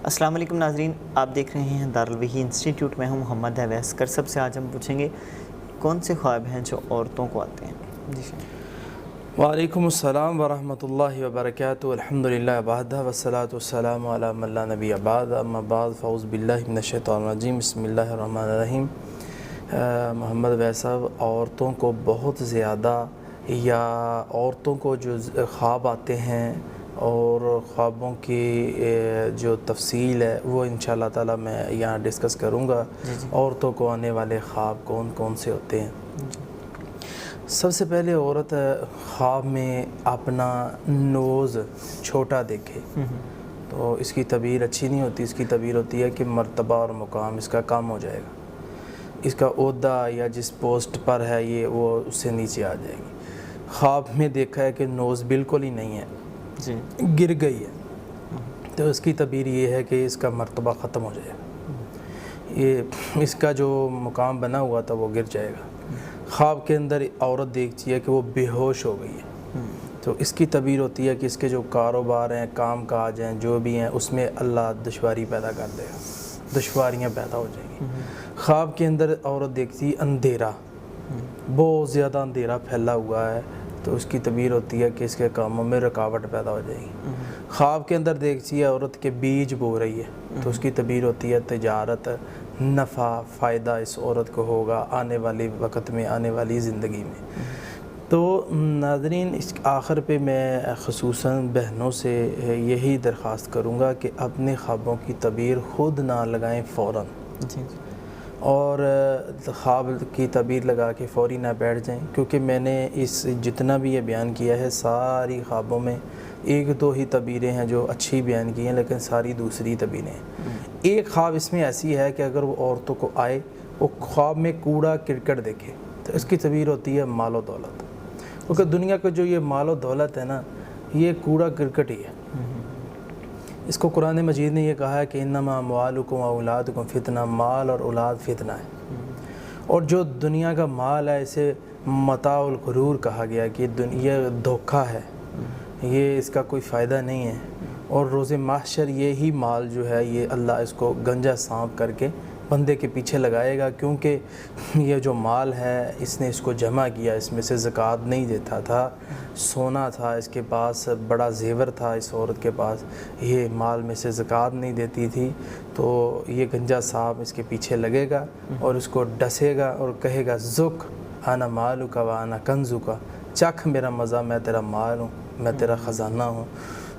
السلام علیکم ناظرین، آپ دیکھ رہے ہیں دارالوحی انسٹیٹیوٹ میں ہوں محمد اویس کرسب سے۔ آج ہم پوچھیں گے کون سے خواب ہیں جو عورتوں کو آتے ہیں؟ جی سر۔ وعلیکم السلام ورحمۃ اللہ وبرکاتہ۔ الحمدللہ وحدہ والصلاۃ والسلام علی من لا نبی بعد، اما بعد، فاعوذ باللہ من الشیطان الرجیم، بسم اللہ الرحمن الرحیم۔ محمد اویس صاحب، عورتوں کو بہت زیادہ یا عورتوں کو جو خواب آتے ہیں اور خوابوں کی جو تفصیل ہے وہ انشاءاللہ تعالی میں یہاں ڈسکس کروں گا۔ عورتوں کو آنے والے خواب کون کون سے ہوتے ہیں؟ سب سے پہلے عورت خواب میں اپنا نوز چھوٹا دیکھے تو اس کی تعبیر اچھی نہیں ہوتی۔ اس کی تعبیر ہوتی ہے کہ مرتبہ اور مقام اس کا کم ہو جائے گا، اس کا عہدہ یا جس پوسٹ پر ہے یہ وہ اس سے نیچے آ جائے گی۔ خواب میں دیکھا ہے کہ نوز بالکل ہی نہیں ہے، گر گئی ہے، تو اس کی تعبیر یہ ہے کہ اس کا مرتبہ ختم ہو جائے گا، یہ اس کا جو مقام بنا ہوا تھا وہ گر جائے گا۔ خواب کے اندر عورت دیکھتی ہے کہ وہ بے ہوش ہو گئی ہے، تو اس کی تعبیر ہوتی ہے کہ اس کے جو کاروبار ہیں، کام کاج ہیں، جو بھی ہیں، اس میں اللہ دشواری پیدا کر دے گا، دشواریاں پیدا ہو جائیں گی۔ خواب کے اندر عورت دیکھتی ہے اندھیرا، بہت زیادہ اندھیرا پھیلا ہوا ہے، تو اس کی تعبیر ہوتی ہے کہ اس کے کاموں میں رکاوٹ پیدا ہو جائے گی۔ خواب کے اندر دیکھتی ہے عورت کے بیج بو رہی ہے، تو اس کی تعبیر ہوتی ہے تجارت، نفع، فائدہ اس عورت کو ہوگا آنے والے وقت میں، آنے والی زندگی میں۔ تو ناظرین، اس آخر پہ میں خصوصاً بہنوں سے یہی درخواست کروں گا کہ اپنے خوابوں کی تعبیر خود نہ لگائیں فوراً، اور خواب کی تعبیر لگا کے فوری نہ بیٹھ جائیں، کیونکہ میں نے اس جتنا بھی یہ بیان کیا ہے ساری خوابوں میں ایک دو ہی تعبیریں ہیں جو اچھی بیان کی ہیں، لیکن ساری دوسری تعبیریں ہیں۔ ایک خواب اس میں ایسی ہے کہ اگر وہ عورتوں کو آئے، وہ خواب میں کوڑا کرکٹ دیکھے، تو اس کی تعبیر ہوتی ہے مال و دولت، کیونکہ دنیا کا جو یہ مال و دولت ہے نا، یہ کوڑا کرکٹ ہی ہے۔ اس کو قرآن مجید نے یہ کہا ہے کہ انما اموالکم و اولادکم فتنہ، مال اور اولاد فتنہ ہے، اور جو دنیا کا مال ہے اسے متاع الغرور کہا گیا کہ یہ دھوکہ ہے، یہ اس کا کوئی فائدہ نہیں ہے، اور روز محشر یہی مال جو ہے یہ اللہ اس کو گنجا سانپ کر کے بندے کے پیچھے لگائے گا، کیونکہ یہ جو مال ہے اس نے اس کو جمع کیا، اس میں سے زکوٰۃ نہیں دیتا تھا، سونا تھا اس کے پاس، بڑا زیور تھا اس عورت کے پاس، یہ مال میں سے زکوٰۃ نہیں دیتی تھی، تو یہ گنجا صاحب اس کے پیچھے لگے گا اور اس کو ڈسے گا اور کہے گا ذق انا مالک و انا کنزک، چکھ میرا مزہ، میں تیرا مال ہوں، میں تیرا خزانہ ہوں۔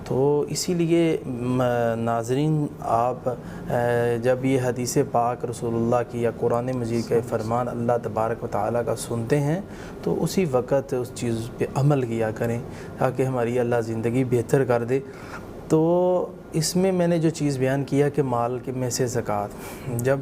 تو اسی لیے ناظرین، آپ جب یہ حدیث پاک رسول اللہ کی یا قرآن مجید کے فرمان اللہ تبارک و تعالیٰ کا سنتے ہیں تو اسی وقت اس چیز پہ عمل کیا کریں تاکہ ہماری اللہ زندگی بہتر کر دے۔ تو اس میں میں نے جو چیز بیان کیا کہ مال میں سے زکوٰۃ، جب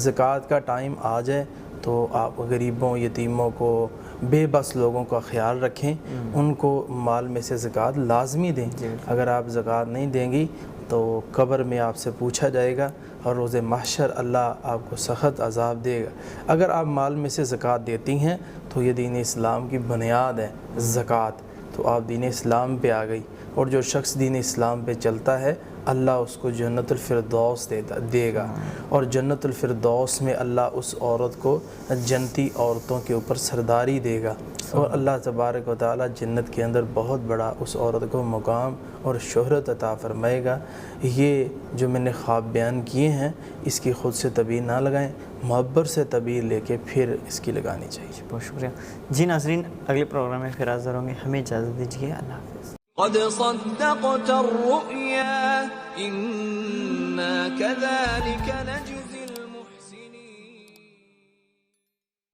زکوٰۃ کا ٹائم آ جائے تو آپ غریبوں، یتیموں کو، بے بس لوگوں کا خیال رکھیں، ان کو مال میں سے زکوٰۃ لازمی دیں۔ اگر آپ زکوٰۃ نہیں دیں گی تو قبر میں آپ سے پوچھا جائے گا، اور روز محشر اللہ آپ کو سخت عذاب دے گا۔ اگر آپ مال میں سے زکوٰۃ دیتی ہیں تو یہ دین اسلام کی بنیاد ہے زکوٰۃ، تو آپ دین اسلام پہ آ گئی، اور جو شخص دین اسلام پہ چلتا ہے اللہ اس کو جنت الفردوس دے گا، اور جنت الفردوس میں اللہ اس عورت کو جنتی عورتوں کے اوپر سرداری دے گا، اور اللہ تبارک و تعالی جنت کے اندر بہت بڑا اس عورت کو مقام اور شہرت عطا فرمائے گا۔ یہ جو میں نے خواب بیان کیے ہیں اس کی خود سے تعبیر نہ لگائیں، محبت سے تعبیر لے کے پھر اس کی لگانی چاہیے۔ بہت شکریہ جی۔ ناظرین، اگلے پروگرام میں پھر حاضر ہوں گے، ہمیں اجازت دیجیے، اللہ حافظ۔ قد صدقت الرؤيا إنا كذلك